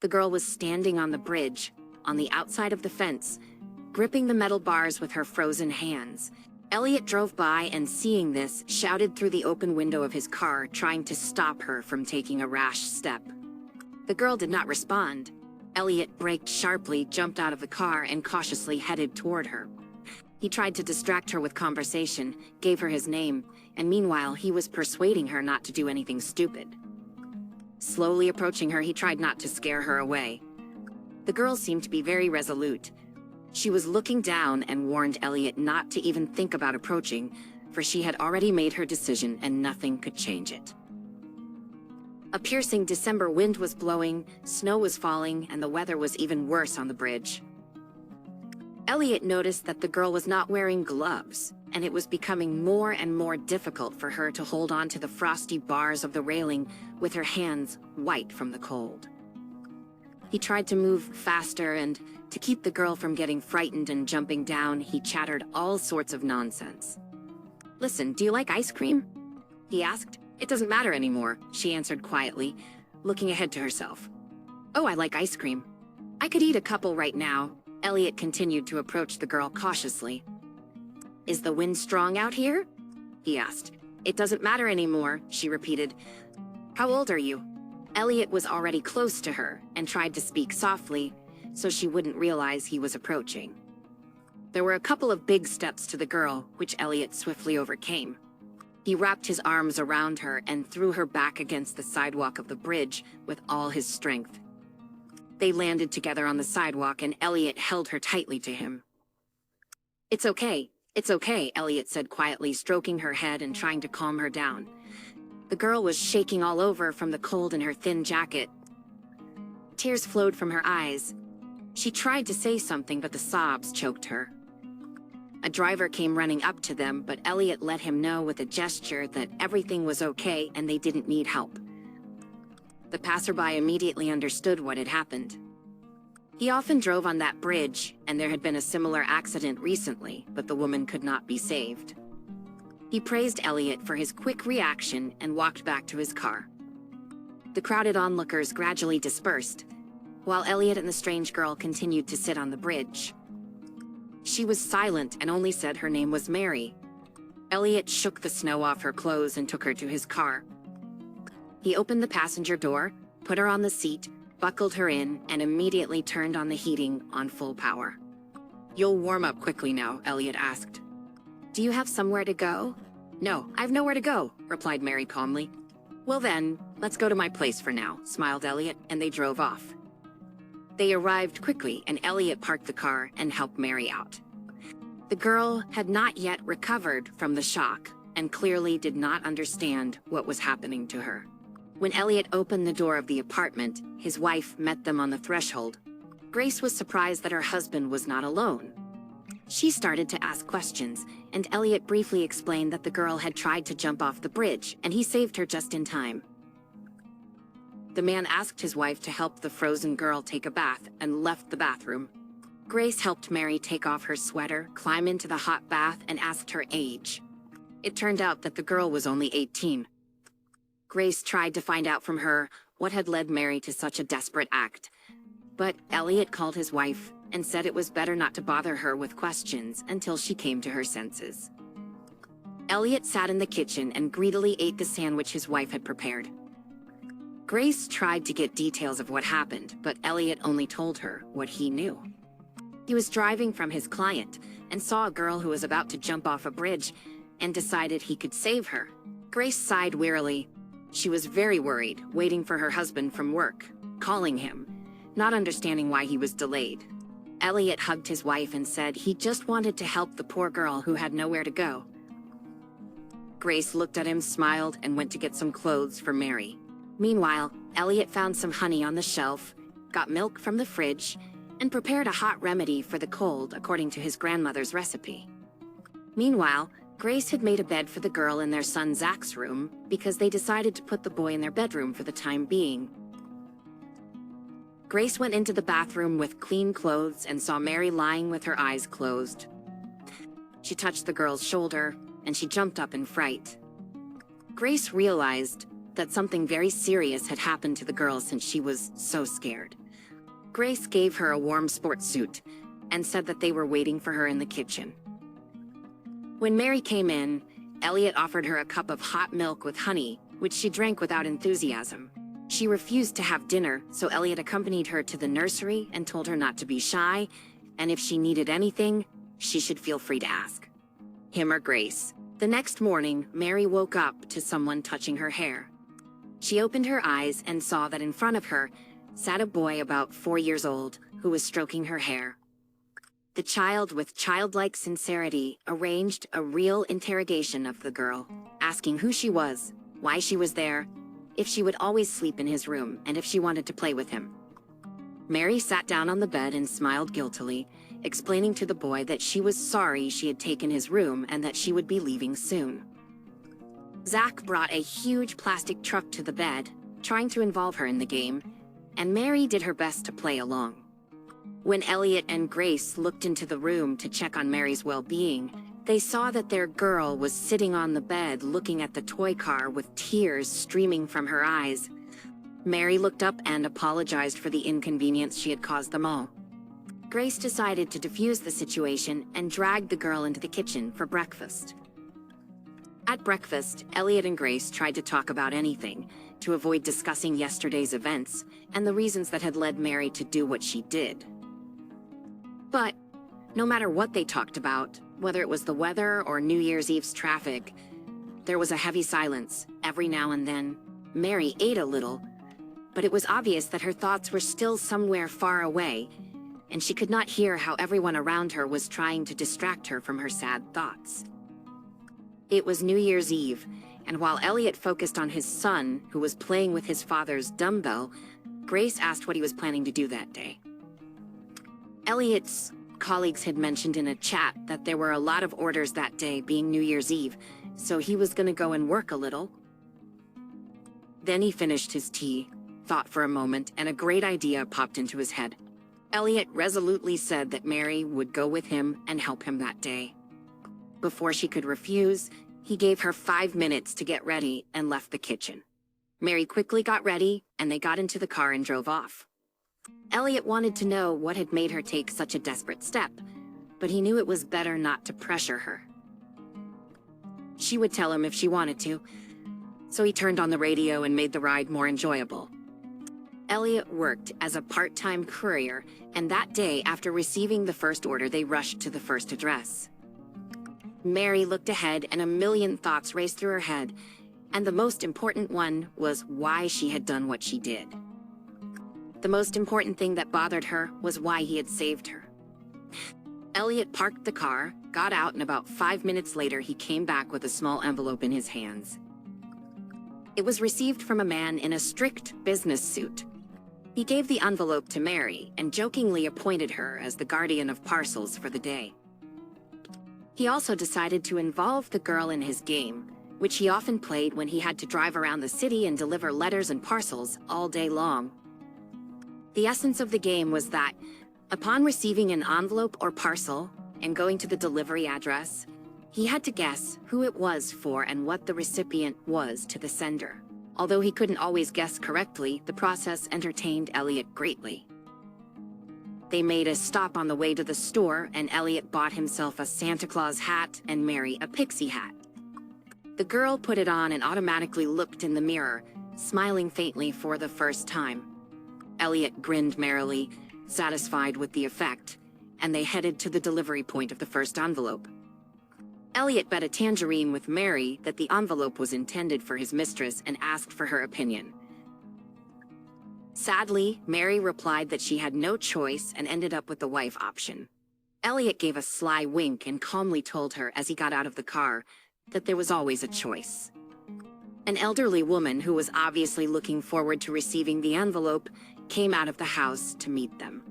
The girl was standing on the bridge, on the outside of the fence, gripping the metal bars with her frozen hands. Elliot drove by and, seeing this, shouted through the open window of his car, trying to stop her from taking a rash step. The girl did not respond. Elliot braked sharply, jumped out of the car, and cautiously headed toward her. He tried to distract her with conversation, gave her his name, and meanwhile he was persuading her not to do anything stupid. Slowly approaching her, he tried not to scare her away. The girl seemed to be very resolute. She was looking down and warned Elliot not to even think about approaching, for she had already made her decision and nothing could change it. A piercing December wind was blowing, snow was falling, and the weather was even worse on the bridge. Elliot noticed that the girl was not wearing gloves, and it was becoming more and more difficult for her to hold on to the frosty bars of the railing with her hands white from the cold. He tried to move faster, and to keep the girl from getting frightened and jumping down, he chattered all sorts of nonsense. "Listen, do you like ice cream?" he asked. "It doesn't matter anymore," she answered quietly, looking ahead to herself. "Oh, I like ice cream. I could eat a couple right now." Elliot continued to approach the girl cautiously. "Is the wind strong out here?" he asked. "It doesn't matter anymore," she repeated. "How old are you?" Elliot was already close to her and tried to speak softly so she wouldn't realize he was approaching. There were a couple of big steps to the girl, which Elliot swiftly overcame. He wrapped his arms around her and threw her back against the sidewalk of the bridge with all his strength. They landed together on the sidewalk, and Elliot held her tightly to him. It's okay, Elliot said quietly, stroking her head and trying to calm her down. The girl was shaking all over from the cold in her thin jacket. Tears flowed from her eyes. She tried to say something, but the sobs choked her. A driver came running up to them, but Elliot let him know with a gesture that everything was okay and they didn't need help. The passerby immediately understood what had happened. He often drove on that bridge, and there had been a similar accident recently, but the woman could not be saved. He praised Elliot for his quick reaction and walked back to his car. The crowded onlookers gradually dispersed, while Elliot and the strange girl continued to sit on the bridge. She was silent and only said her name was Mary. Elliot shook the snow off her clothes and took her to his car. He opened the passenger door, put her on the seat, buckled her in, and immediately turned on the heating on full power. "You'll warm up quickly now," Elliot asked. "Do you have somewhere to go?" "No, I've nowhere to go," replied Mary calmly. "Well then, let's go to my place for now," smiled Elliot, and they drove off. They arrived quickly, and Elliot parked the car and helped Mary out. The girl had not yet recovered from the shock and clearly did not understand what was happening to her. When Elliot opened the door of the apartment, his wife met them on the threshold. Grace was surprised that her husband was not alone. She started to ask questions, and Elliot briefly explained that the girl had tried to jump off the bridge, and he saved her just in time. The man asked his wife to help the frozen girl take a bath and left the bathroom. Grace helped Mary take off her sweater, climb into the hot bath, and asked her age. It turned out that the girl was only 18. Grace tried to find out from her what had led Mary to such a desperate act, but Elliot called his wife and said it was better not to bother her with questions until she came to her senses. Elliot sat in the kitchen and greedily ate the sandwich his wife had prepared. Grace tried to get details of what happened, but Elliot only told her what he knew. He was driving from his client and saw a girl who was about to jump off a bridge and decided he could save her. Grace sighed wearily. She was very worried, waiting for her husband from work, calling him, not understanding why he was delayed. Elliot hugged his wife and said he just wanted to help the poor girl who had nowhere to go. Grace looked at him, smiled, and went to get some clothes for Mary. Meanwhile, Elliot found some honey on the shelf, got milk from the fridge, and prepared a hot remedy for the cold according to his grandmother's recipe. Meanwhile, Grace had made a bed for the girl in their son Zach's room because they decided to put the boy in their bedroom for the time being. Grace went into the bathroom with clean clothes and saw Mary lying with her eyes closed. She touched the girl's shoulder, and she jumped up in fright. Grace realized that something very serious had happened to the girl since she was so scared. Grace gave her a warm sports suit and said that they were waiting for her in the kitchen. When Mary came in, Elliot offered her a cup of hot milk with honey, which she drank without enthusiasm. She refused to have dinner, so Elliot accompanied her to the nursery and told her not to be shy, and if she needed anything, she should feel free to ask him or Grace. The next morning, Mary woke up to someone touching her hair. She opened her eyes and saw that in front of her sat a boy about 4 years old who was stroking her hair. The child, with childlike sincerity, arranged a real interrogation of the girl, asking who she was, why she was there, if she would always sleep in his room, and if she wanted to play with him. Mary sat down on the bed and smiled guiltily, explaining to the boy that she was sorry she had taken his room and that she would be leaving soon. Zach brought a huge plastic truck to the bed, trying to involve her in the game, and Mary did her best to play along. When Elliot and Grace looked into the room to check on Mary's well-being, they saw that their girl was sitting on the bed looking at the toy car with tears streaming from her eyes. Mary looked up and apologized for the inconvenience she had caused them all. Grace decided to defuse the situation and dragged the girl into the kitchen for breakfast. At breakfast, Elliot and Grace tried to talk about anything, to avoid discussing yesterday's events and the reasons that had led Mary to do what she did. But no matter what they talked about, whether it was the weather or New Year's Eve's traffic, there was a heavy silence. Every now and then, Mary ate a little, but it was obvious that her thoughts were still somewhere far away, and she could not hear how everyone around her was trying to distract her from her sad thoughts. It was New Year's Eve, and while Elliot focused on his son, who was playing with his father's dumbbell, Grace asked what he was planning to do that day. Elliot's colleagues had mentioned in a chat that there were a lot of orders that day, being New Year's Eve, so he was gonna go and work a little. Then he finished his tea, thought for a moment, and a great idea popped into his head. Elliot resolutely said that Mary would go with him and help him that day. Before she could refuse, he gave her 5 minutes to get ready and left the kitchen. Mary quickly got ready, and they got into the car and drove off. Elliot wanted to know what had made her take such a desperate step, but he knew it was better not to pressure her. She would tell him if she wanted to, so he turned on the radio and made the ride more enjoyable. Elliot worked as a part-time courier, and that day, after receiving the first order, they rushed to the first address. Mary looked ahead, and a million thoughts raced through her head, and the most important one was why she had done what she did. The most important thing that bothered her was why he had saved her. Elliot parked the car, got out, and about 5 minutes later, he came back with a small envelope in his hands. It was received from a man in a strict business suit. He gave the envelope to Mary and jokingly appointed her as the guardian of parcels for the day. He also decided to involve the girl in his game, which he often played when he had to drive around the city and deliver letters and parcels all day long. The essence of the game was that, upon receiving an envelope or parcel and going to the delivery address, he had to guess who it was for and what the recipient was to the sender. Although he couldn't always guess correctly, the process entertained Elliot greatly. They made a stop on the way to the store, and Elliot bought himself a Santa Claus hat and Mary a pixie hat. The girl put it on and automatically looked in the mirror, smiling faintly for the first time. Elliot grinned merrily, satisfied with the effect, and they headed to the delivery point of the first envelope. Elliot bet a tangerine with Mary that the envelope was intended for his mistress and asked for her opinion. Sadly, Mary replied that she had no choice and ended up with the wife option. Elliot gave a sly wink and calmly told her as he got out of the car that there was always a choice. An elderly woman who was obviously looking forward to receiving the envelope came out of the house to meet them.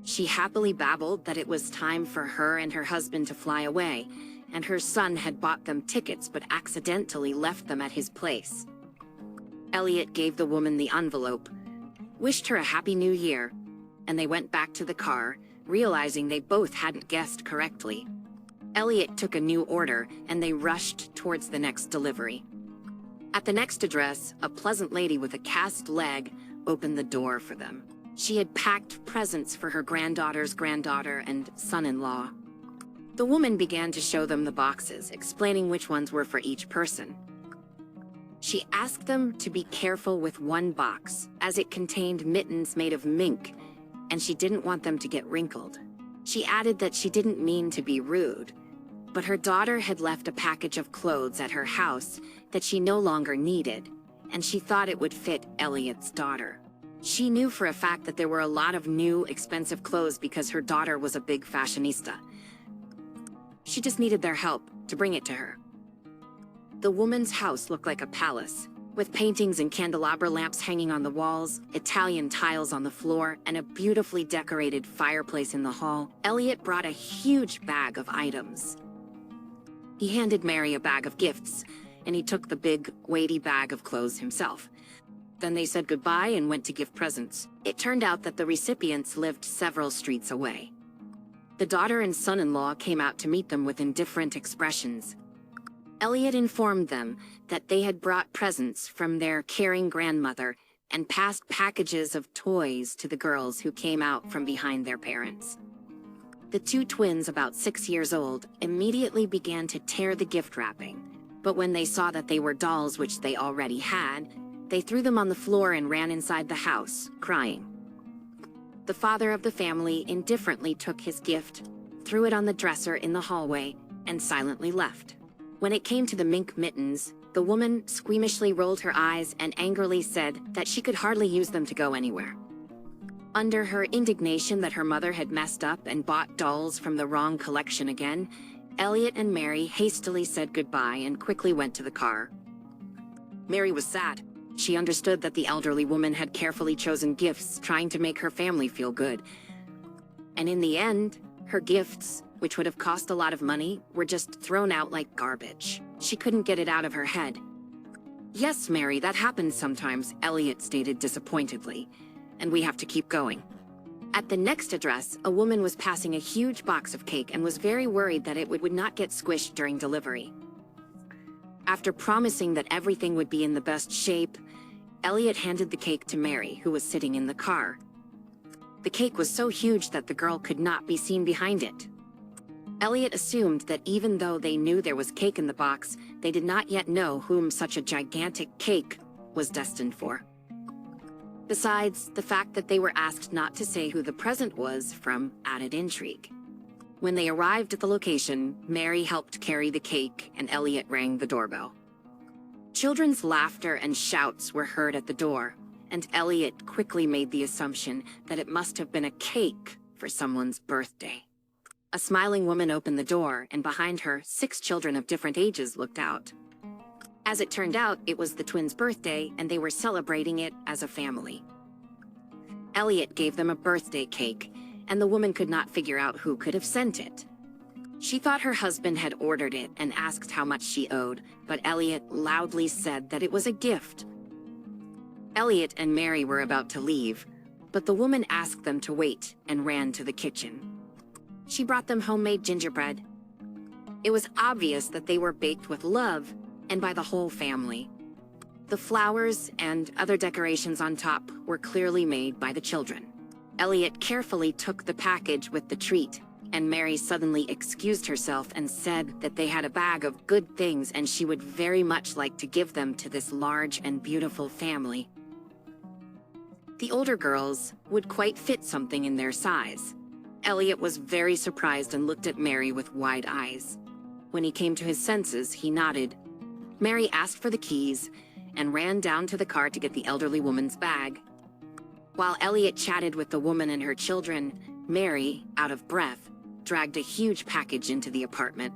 She happily babbled that it was time for her and her husband to fly away, and her son had bought them tickets but accidentally left them at his place. Elliot gave the woman the envelope, wished her a happy new year, and they went back to the car, realizing they both hadn't guessed correctly. Elliot took a new order, and they rushed towards the next delivery. At the next address, a pleasant lady with a cast leg opened the door for them. She had packed presents for her granddaughter's granddaughter and son-in-law. The woman began to show them the boxes, explaining which ones were for each person. She asked them to be careful with one box, as it contained mittens made of mink, and she didn't want them to get wrinkled. She added that she didn't mean to be rude, but her daughter had left a package of clothes at her house that she no longer needed, and she thought it would fit Elliot's daughter. She knew for a fact that there were a lot of new, expensive clothes because her daughter was a big fashionista. She just needed their help to bring it to her. The woman's house looked like a palace, with paintings and candelabra lamps hanging on the walls, Italian tiles on the floor, and a beautifully decorated fireplace in the hall. Elliot brought a huge bag of items. He handed Mary a bag of gifts, and he took the big, weighty bag of clothes himself. Then they said goodbye and went to give presents. It turned out that the recipients lived several streets away. The daughter and son-in-law came out to meet them with indifferent expressions. Elliot informed them that they had brought presents from their caring grandmother and passed packages of toys to the girls who came out from behind their parents. The two twins, about 6 years old, immediately began to tear the gift wrapping, but when they saw that they were dolls which they already had, they threw them on the floor and ran inside the house, crying. The father of the family indifferently took his gift, threw it on the dresser in the hallway, and silently left. When it came to the mink mittens, the woman squeamishly rolled her eyes and angrily said that she could hardly use them to go anywhere. Under her indignation that her mother had messed up and bought dolls from the wrong collection again, Elliot and Mary hastily said goodbye and quickly went to the car. Mary was sad. She understood that the elderly woman had carefully chosen gifts, trying to make her family feel good. And in the end, her gifts, which would have cost a lot of money, were just thrown out like garbage. She couldn't get it out of her head. Yes, Mary, that happens sometimes, Elliot stated disappointedly, and we have to keep going. At the next address, a woman was passing a huge box of cake and was very worried that it would not get squished during delivery. After promising that everything would be in the best shape, Elliot handed the cake to Mary, who was sitting in the car. The cake was so huge that the girl could not be seen behind it. Elliot assumed that even though they knew there was cake in the box, they did not yet know whom such a gigantic cake was destined for. Besides, the fact that they were asked not to say who the present was from added intrigue. When they arrived at the location, Mary helped carry the cake and Elliot rang the doorbell. Children's laughter and shouts were heard at the door, and Elliot quickly made the assumption that it must have been a cake for someone's birthday. A smiling woman opened the door, and behind her, 6 children of different ages looked out. As it turned out, it was the twins' birthday, and they were celebrating it as a family. Elliot gave them a birthday cake, and the woman could not figure out who could have sent it. She thought her husband had ordered it and asked how much she owed, but Elliot loudly said that it was a gift. Elliot and Mary were about to leave, but the woman asked them to wait and ran to the kitchen. She brought them homemade gingerbread. It was obvious that they were baked with love and by the whole family. The flowers and other decorations on top were clearly made by the children. Elliot carefully took the package with the treat, and Mary suddenly excused herself and said that they had a bag of good things and she would very much like to give them to this large and beautiful family. The older girls would quite fit something in their size. Elliot was very surprised and looked at Mary with wide eyes. When he came to his senses, he nodded. Mary asked for the keys and ran down to the car to get the elderly woman's bag. While Elliot chatted with the woman and her children, Mary, out of breath, dragged a huge package into the apartment.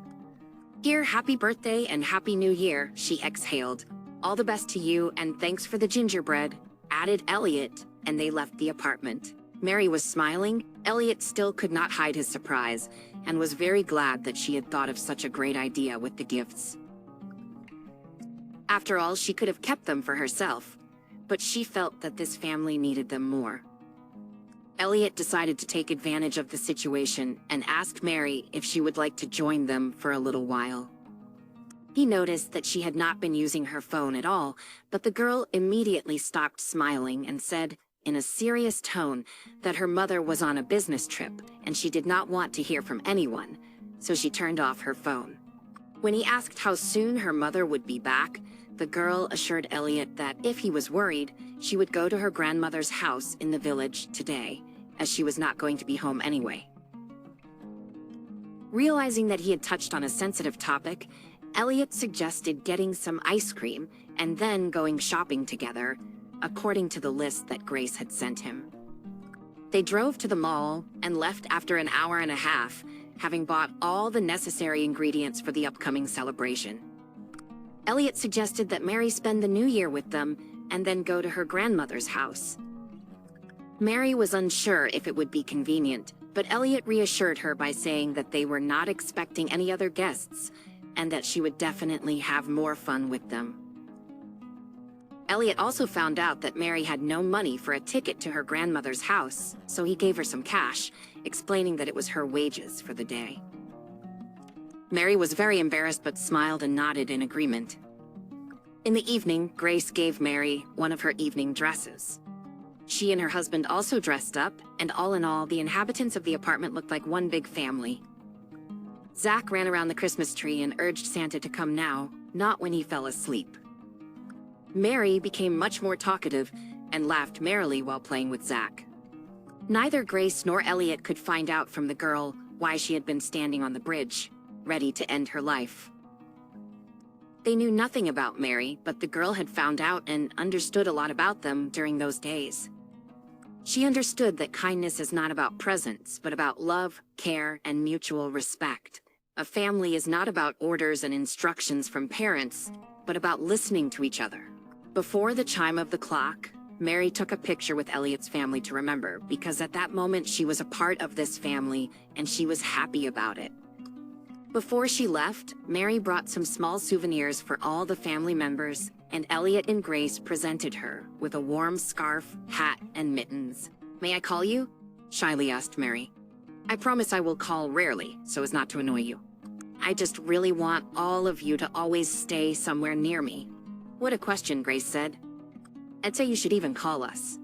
"Here, happy birthday and happy new year," she exhaled. "All the best to you and thanks for the gingerbread," added Elliot, and they left the apartment. Mary was smiling. Elliot still could not hide his surprise and was very glad that she had thought of such a great idea with the gifts. After all, she could have kept them for herself, but she felt that this family needed them more. Elliot decided to take advantage of the situation and asked Mary if she would like to join them for a little while. He noticed that she had not been using her phone at all, but the girl immediately stopped smiling and said in a serious tone that her mother was on a business trip and she did not want to hear from anyone, so she turned off her phone. When he asked how soon her mother would be back, the girl assured Elliot that if he was worried, she would go to her grandmother's house in the village today, as she was not going to be home anyway. Realizing that he had touched on a sensitive topic, Elliot suggested getting some ice cream and then going shopping together, according to the list that Grace had sent him. They drove to the mall and left after an hour and a half, having bought all the necessary ingredients for the upcoming celebration. Elliot suggested that Mary spend the new year with them and then go to her grandmother's house. Mary was unsure if it would be convenient, but Elliot reassured her by saying that they were not expecting any other guests and that she would definitely have more fun with them. Elliot also found out that Mary had no money for a ticket to her grandmother's house, so he gave her some cash, explaining that it was her wages for the day. Mary was very embarrassed but smiled and nodded in agreement. In the evening, Grace gave Mary one of her evening dresses. She and her husband also dressed up, and all in all, the inhabitants of the apartment looked like one big family. Zach ran around the Christmas tree and urged Santa to come now, not when he fell asleep. Mary became much more talkative and laughed merrily while playing with Zach. Neither Grace nor Elliot could find out from the girl why she had been standing on the bridge, ready to end her life. They knew nothing about Mary, but the girl had found out and understood a lot about them during those days. She understood that kindness is not about presents, but about love, care, and mutual respect. A family is not about orders and instructions from parents, but about listening to each other. Before the chime of the clock, Mary took a picture with Elliot's family to remember, because at that moment she was a part of this family and she was happy about it. Before she left, Mary brought some small souvenirs for all the family members, and Elliot and Grace presented her with a warm scarf, hat, and mittens. "May I call you?" shyly asked Mary. "I promise I will call rarely, so as not to annoy you. I just really want all of you to always stay somewhere near me." "What a question," Grace said. "I'd say you should even call us."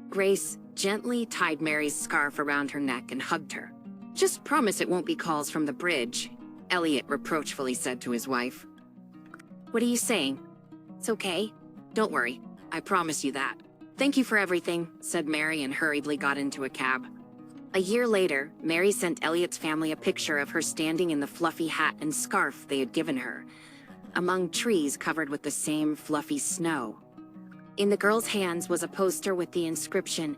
Grace gently tied Mary's scarf around her neck and hugged her. "Just promise it won't be calls from the bridge," Elliot reproachfully said to his wife. "What are you saying?" "It's okay. Don't worry. I promise you that." "Thank you for everything," said Mary and hurriedly got into a cab. A year later, Mary sent Elliot's family a picture of her standing in the fluffy hat and scarf they had given her, among trees covered with the same fluffy snow. In the girl's hands was a poster with the inscription,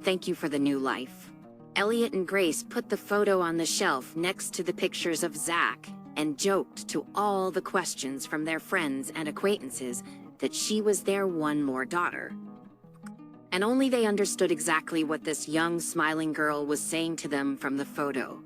"Thank you for the new life." Elliot and Grace put the photo on the shelf next to the pictures of Zach and joked to all the questions from their friends and acquaintances that she was their one more daughter. And only they understood exactly what this young, smiling girl was saying to them from the photo.